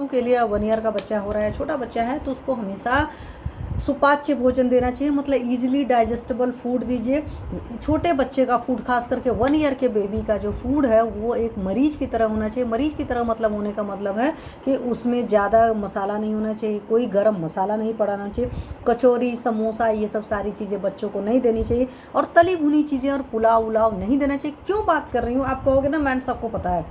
के लिए 1 ईयर का बच्चा हो रहा है, छोटा बच्चा है, तो उसको हमेशा सुपाच्य भोजन देना चाहिए, मतलब ईजिली डाइजेस्टेबल फूड दीजिए। छोटे बच्चे का फूड, खास करके 1 ईयर के बेबी का जो फूड है वो एक मरीज की तरह होना चाहिए। मरीज की तरह मतलब होने का मतलब है कि उसमें ज़्यादा मसाला नहीं होना चाहिए, कोई गरम मसाला नहीं पड़ाना चाहिए, कचौरी समोसा ये सब सारी चीज़ें बच्चों को नहीं देनी चाहिए, और तली भुनी चीज़ें और पुलाव उलाव नहीं देना चाहिए। क्यों बात कर रही हूँ आप कहोगे ना मैम सबको पता है,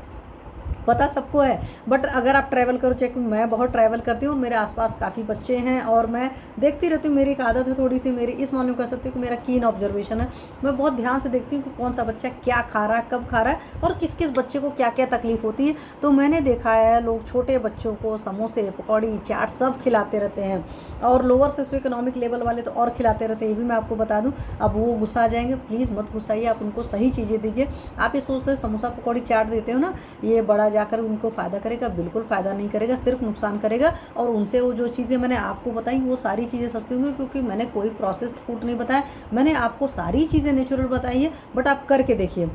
पता सबको है, बट अगर आप ट्रैवल करो, चेक मैं बहुत ट्रैवल करती हूँ, मेरे आसपास काफ़ी बच्चे हैं और मैं देखती रहती हूँ। मेरी एक आदत है थोड़ी सी, मेरी इस मामले में कह सकती हूँ कि मेरा कीन ऑब्जर्वेशन है। मैं बहुत ध्यान से देखती हूँ कि कौन सा बच्चा क्या खा रहा है, कब खा रहा है, और किस किस बच्चे को क्या क्या तकलीफ होती है। तो मैंने देखा है लोग छोटे बच्चों को समोसे पकौड़ी चाट सब खिलाते रहते हैं, और लोअर सोशो इकोनॉमिक लेवल वाले तो और खिलाते रहते हैं। ये भी मैं आपको बता दूँ, अब वो गुस्सा आ जाएंगे, प्लीज़ मत गुस्साइए, आप उनको सही चीज़ें दीजिए। आप ये सोचते हो समोसा पकौड़ी चाट देते हो ना, ये बड़ा जाकर उनको फ़ायदा करेगा? बिल्कुल फ़ायदा नहीं करेगा, सिर्फ नुकसान करेगा। और उनसे वो जो चीज़ें मैंने आपको बताई वो सारी चीज़ें सस्ती होंगी, क्योंकि मैंने कोई प्रोसेस्ड फूड नहीं बताया, मैंने आपको सारी चीज़ें नेचुरल बताई है। बट आप करके देखिए।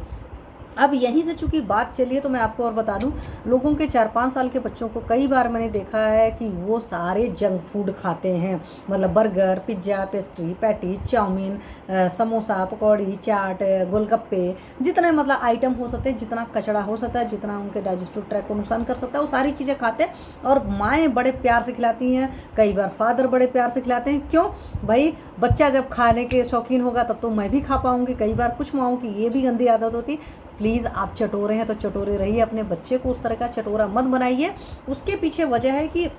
अब यहीं से चूंकि बात चली है तो मैं आपको और बता दूं, लोगों के 4-5 साल के बच्चों को कई बार मैंने देखा है कि वो सारे जंक फूड खाते हैं, मतलब burger, pizza, pastry, patties, chow mein, samosa, pakodi, chaat, golgappe, जितने मतलब आइटम हो सकते हैं, जितना कचड़ा हो सकता है, जितना उनके डाइजेस्टिव ट्रैक को नुकसान कर सकता है, वो सारी चीज़ें खाते हैं। और माएँ बड़े प्यार से खिलाती हैं, कई बार फादर बड़े प्यार से खिलाते हैं। क्यों भाई, बच्चा जब खाने के शौकीन होगा तब तो मैं भी खा पाऊँगी। कई बार कुछ माओं की ये भी गंदी आदत होती, प्लीज़ आप चटोरे हैं तो चटोरे रहिए, अपने बच्चे को उस तरह का चटोरा मत बनाइए। उसके पीछे वजह है कि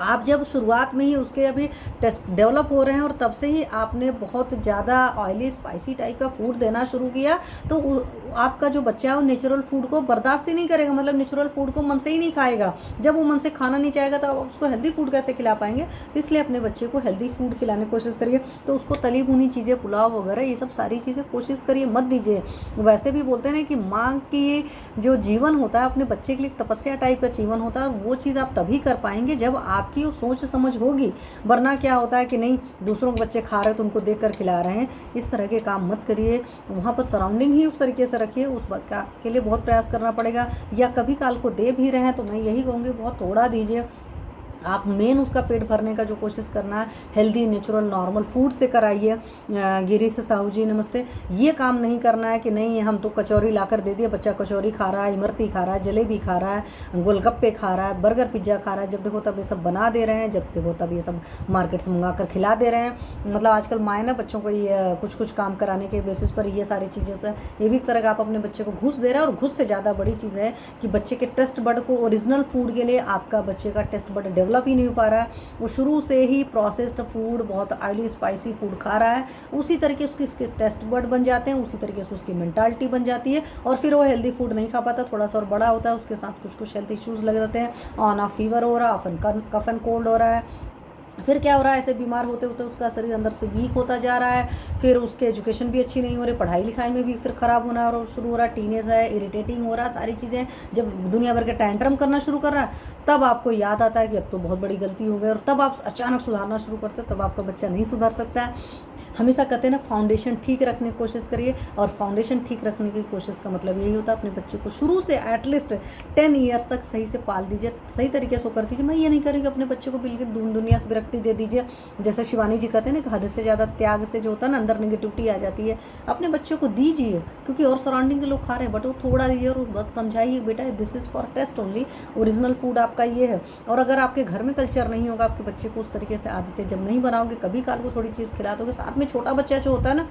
आप जब शुरुआत में ही उसके अभी टेस्ट डेवलप हो रहे हैं और तब से ही आपने बहुत ज़्यादा ऑयली स्पाइसी टाइप का फूड देना शुरू किया, तो आपका जो बच्चा है वो नेचुरल फूड को बर्दाश्त ही नहीं करेगा, मतलब नेचुरल फूड को मन से ही नहीं खाएगा। जब वो मन से खाना नहीं चाहेगा तो आप उसको हेल्दी फूड कैसे खिला पाएंगे? तो इसलिए अपने बच्चे को हेल्दी फूड खिलाने की कोशिश करिए। तो उसको तली भुनी चीज़ें, पुलाव वगैरह ये सब सारी चीज़ें कोशिश करिए, मत दीजिए। वैसे भी बोलते हैं ना कि माँ की जो जीवन होता है अपने बच्चे के लिए तपस्या टाइप का जीवन होता है, और वो चीज़ आप तभी कर पाएंगे जब आपकी वो सोच समझ होगी। वरना क्या होता है कि नहीं, दूसरों के बच्चे खा रहे हैं तो उनको देख कर खिला रहे हैं, इस तरह के काम मत करिए। वहाँ पर सराउंडिंग ही उस तरीके से रखिए, उस बात का के लिए बहुत प्रयास करना पड़ेगा। या कभी काल को दे भी रहे हैं तो मैं यही कहूँगी बहुत थोड़ा दीजिए। आप मेन उसका पेट भरने का जो कोशिश करना है हेल्दी नेचुरल नॉर्मल फूड से कराइए। गिरीश साहू जी नमस्ते। ये काम नहीं करना है कि नहीं हम तो कचौरी लाकर दे दिए, बच्चा कचौरी खा रहा है, इमरती खा रहा है, जलेबी खा रहा है, गोलगप्पे खा रहा है, बर्गर पिज्ज़ा खा रहा है, जब देखो तब ये सब बना दे रहे हैं, जब देखो तब ये सब मार्केट से मंगा कर खिला दे रहे हैं। मतलब आजकल माएँ ना बच्चों को ये कुछ कुछ काम कराने के बेसिस पर ये सारी चीज़ें होता है। ये भी एक तरह का आप अपने बच्चे को घूस दे रहे हैं, और घूस से ज़्यादा बड़ी चीज़ है कि बच्चे के टेस्ट बड को ओरिजिनल फूड के लिए आपका बच्चे का टेस्ट बड डेवलप ही नहीं हो पा रहा है। वो शुरू से ही प्रोसेस्ड फूड, बहुत ऑयली स्पाइसी फूड खा रहा है, उसी तरीके से उसके टेस्ट बड बन जाते हैं, उसी तरीके से उसकी मेंटालिटी बन जाती है, और फिर वो हेल्दी फूड नहीं खा पाता। थोड़ा सा और बड़ा होता है, उसके साथ कुछ कुछ हेल्थ इश्यूज़ लग जाते हैं, ऑन ऑफ फीवर हो रहा है, ऑफन कफ एंड कोल्ड हो रहा है। फिर क्या हो रहा है, ऐसे बीमार होते होते उसका शरीर अंदर से वीक होता जा रहा है, फिर उसके एजुकेशन भी अच्छी नहीं हो रही, पढ़ाई लिखाई में भी फिर ख़राब होना और शुरू हो रहा है, टीनेज है, इरिटेटिंग हो रहा है, सारी चीज़ें जब दुनिया भर के टैंट्रम करना शुरू कर रहा है, तब आपको याद आता है कि अब तो बहुत बड़ी गलती हो गई, और तब आप अचानक सुधारना शुरू करते हो, तब आपका बच्चा नहीं सुधर सकता है। हमेशा कहते हैं ना फाउंडेशन ठीक रखने की कोशिश करिए, और फाउंडेशन ठीक रखने की कोशिश का मतलब यही होता है अपने बच्चे को शुरू से एटलीस्ट 10 ईयर्स तक सही से पाल दीजिए, सही तरीके से कर दीजिए। मैं ये नहीं करूँगी अपने बच्चे को बिल्कुल दुनिया से विरक्ति दे दीजिए। जैसे शिवानी जी कहते हैं ना कि हद से ज़्यादा त्याग से जो होता है ना अंदर नेगेटिविटी आ जाती है। अपने बच्चों को दीजिए, क्योंकि और सराउंडिंग के लोग खा रहे हैं, बट वो थोड़ा दीजिए और बस समझाइए बेटा this is for test only, original food आपका ये है। और अगर आपके घर में कल्चर नहीं होगा, आपके बच्चे को उस तरीके से आदतें जब नहीं बनाओगे, कभी काल को थोड़ी चीज़ खिला दोगे, साथ में छोटा बच्चा जो होता है ना,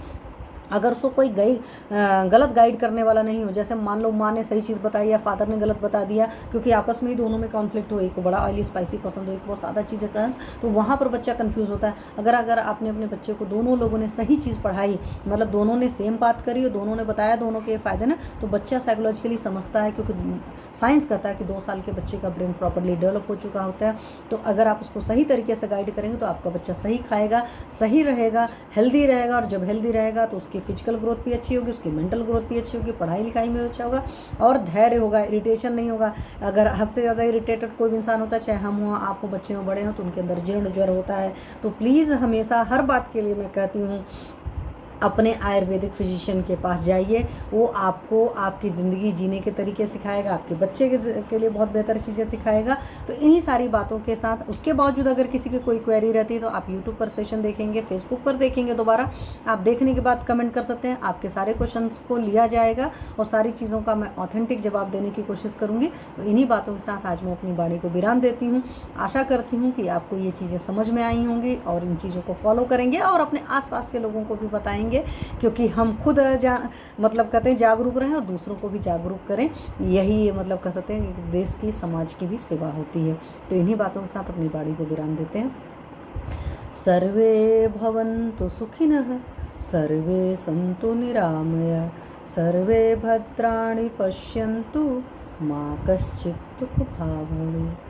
अगर उसको कोई गलत गाइड करने वाला नहीं हो, जैसे मान लो माँ ने सही चीज़ बताई या फादर ने गलत बता दिया, क्योंकि आपस में ही दोनों में कॉन्फ्लिक्ट हो, एक को बड़ा ऑयली स्पाइसी पसंद हो, एक बहुत सादा चीज़ें का, तो वहाँ पर बच्चा कंफ्यूज होता है। अगर आपने अपने बच्चे को दोनों लोगों ने सही चीज़ पढ़ाई, मतलब दोनों ने सेम बात करी और दोनों ने बताया दोनों के फ़ायदे ना, तो बच्चा साइकोलॉजिकली समझता है, क्योंकि साइंस कहता है कि 2 साल के बच्चे का ब्रेन प्रॉपरली डेवलप हो चुका होता है। तो अगर आप उसको सही तरीके से गाइड करेंगे तो आपका बच्चा सही खाएगा, सही रहेगा, हेल्दी रहेगा, और जब हेल्दी रहेगा तो उसकी फिजिकल ग्रोथ भी अच्छी होगी, उसकी मेंटल ग्रोथ भी अच्छी होगी, पढ़ाई लिखाई में अच्छा होगा, और धैर्य होगा, इरिटेशन नहीं होगा। अगर हद से ज़्यादा इरिटेटेड कोई भी इंसान होता है, चाहे हम हो, आप हो, बच्चे हो, बड़े हो, तो उनके अंदर जीर्ण ज्वर होता है। तो प्लीज़ हमेशा हर बात के लिए मैं कहती हूँ अपने आयुर्वेदिक फिजिशियन के पास जाइए, वो आपको आपकी ज़िंदगी जीने के तरीके सिखाएगा, आपके बच्चे के लिए बहुत बेहतर चीज़ें सिखाएगा। तो इन्हीं सारी बातों के साथ उसके बावजूद अगर किसी की कोई क्वेरी रहती है तो आप यूट्यूब पर सेशन देखेंगे, फेसबुक पर देखेंगे, दोबारा आप देखने के बाद कमेंट कर सकते हैं। आपके सारे क्वेश्चंस को लिया जाएगा और सारी चीज़ों का मैं ऑथेंटिक जवाब देने की कोशिश करूँगी। तो इन्हीं बातों के साथ आज मैं अपनी वाणी को विराम देती हूँ। आशा करती हूँ कि आपको ये चीज़ें समझ में आई होंगी और इन चीज़ों को फॉलो करेंगे और अपने आसपास के लोगों को भी बताएंगे, क्योंकि हम खुद मतलब कहते हैं जागरूक रहें और दूसरों को भी जागरूक करें। यही मतलब कह सकते हैं कि देश की, समाज की भी सेवा होती है। तो इन्हीं बातों के साथ अपनी वाणी को विराम देते हैं। सर्वे भवन्तु सुखिनः, सर्वे सन्तु निरामया, सर्वे भद्राणि पश्यन्तु, मा कश्चित् दुःखभाग् भवेत्।